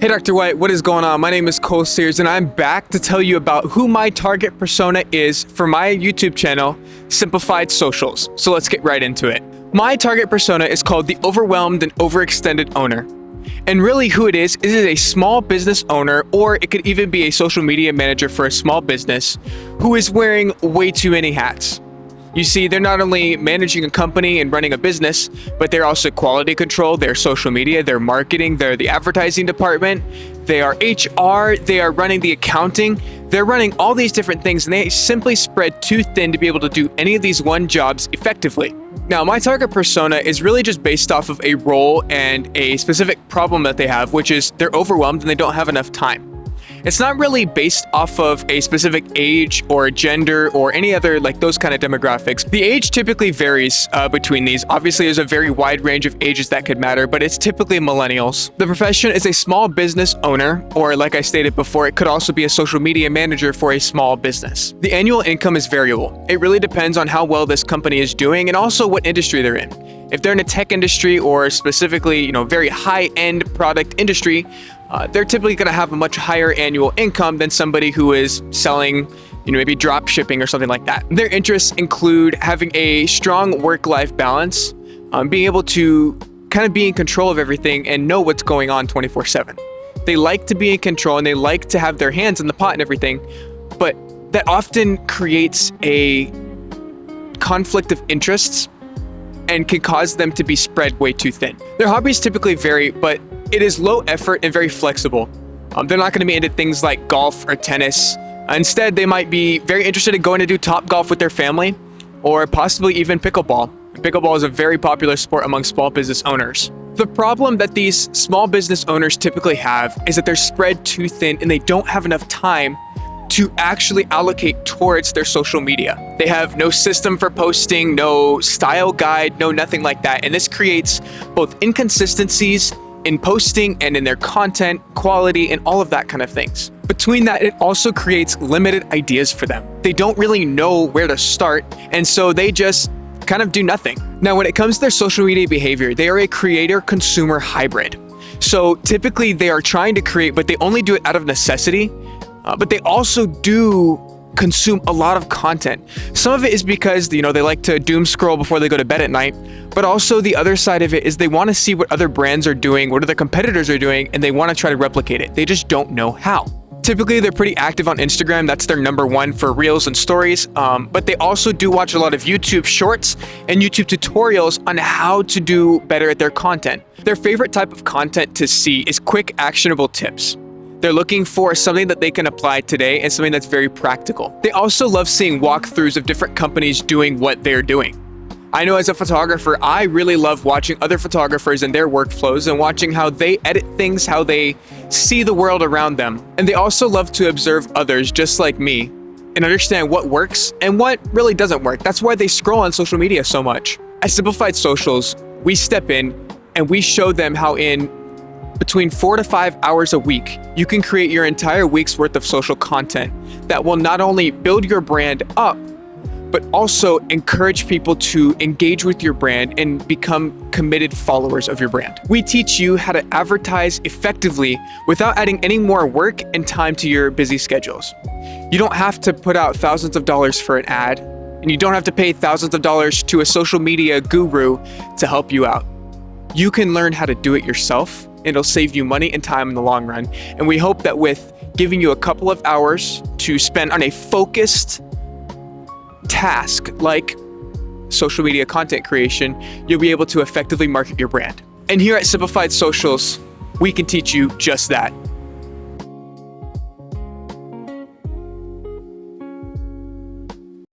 Hey Dr. White, what is going on? My name is Cole Sears and I'm back to tell you about who my target persona is for my YouTube channel, Simplified Socials. So let's get right into it. My target persona is called the overwhelmed and overextended owner. And really who it is a small business owner, or it could even be a social media manager for a small business who is wearing way too many hats. You see, they're not only managing a company and running a business, but they're also quality control, they're social media, they're marketing, they're the advertising department, they are HR, they are running the accounting, they're running all these different things, and they simply spread too thin to be able to do any of these one jobs effectively. Now, my target persona is really just based off of a role and a specific problem that they have, which is they're overwhelmed and they don't have enough time. It's not really based off of a specific age or gender or any other like those kind of demographics. The age typically varies between these. Obviously, there's a very wide range of ages that could matter, but it's typically millennials. The profession is a small business owner, or like I stated before, it could also be a social media manager for a small business. The annual income is variable. It really depends on how well this company is doing and also what industry they're in. If they're in a tech industry or specifically, very high-end product industry, they're typically going to have a much higher annual income than somebody who is selling, maybe drop shipping or something like that. Their interests include having a strong work-life balance, being able to kind of be in control of everything and know what's going on 24/7. They like to be in control and they like to have their hands in the pot and everything, but that often creates a conflict of interests and can cause them to be spread way too thin. Their hobbies typically vary, but it is low effort and very flexible. They're not going to be into things like golf or tennis. Instead, they might be very interested in going to do top golf with their family or possibly even pickleball. Pickleball is a very popular sport among small business owners. The problem that these small business owners typically have is that they're spread too thin and they don't have enough time to actually allocate towards their social media. They have no system for posting, no style guide, no nothing like that. And this creates both inconsistencies in posting and in their content, quality, and all of that kind of things. Between that, it also creates limited ideas for them. They don't really know where to start, and so they just kind of do nothing. Now, when it comes to their social media behavior, they are a creator-consumer hybrid. So typically they are trying to create, but they only do it out of necessity, but they also do consume a lot of content. Some of it is because, they like to doom scroll before they go to bed at night, but also the other side of it is they want to see what other brands are doing, what other competitors are doing, and they want to try to replicate it. They just don't know how. Typically, they're pretty active on Instagram. That's their number one for reels and stories, but they also do watch a lot of YouTube shorts and YouTube tutorials on how to do better at their content. Their favorite type of content to see is quick, actionable tips. They're looking for something that they can apply today and something that's very practical. They also love seeing walkthroughs of different companies doing what they're doing. I know as a photographer, I really love watching other photographers and their workflows and watching how they edit things, how they see the world around them. And they also love to observe others just like me and understand what works and what really doesn't work. That's why they scroll on social media so much. At Simplified Socials, we step in and we show them how in between 4 to 5 hours a week, you can create your entire week's worth of social content that will not only build your brand up, but also encourage people to engage with your brand and become committed followers of your brand. We teach you how to advertise effectively without adding any more work and time to your busy schedules. You don't have to put out thousands of dollars for an ad, and you don't have to pay thousands of dollars to a social media guru to help you out. You can learn how to do it yourself. It'll save you money and time in the long run. And we hope that with giving you a couple of hours to spend on a focused task like social media content creation, you'll be able to effectively market your brand. And here at Simplified Socials, we can teach you just that.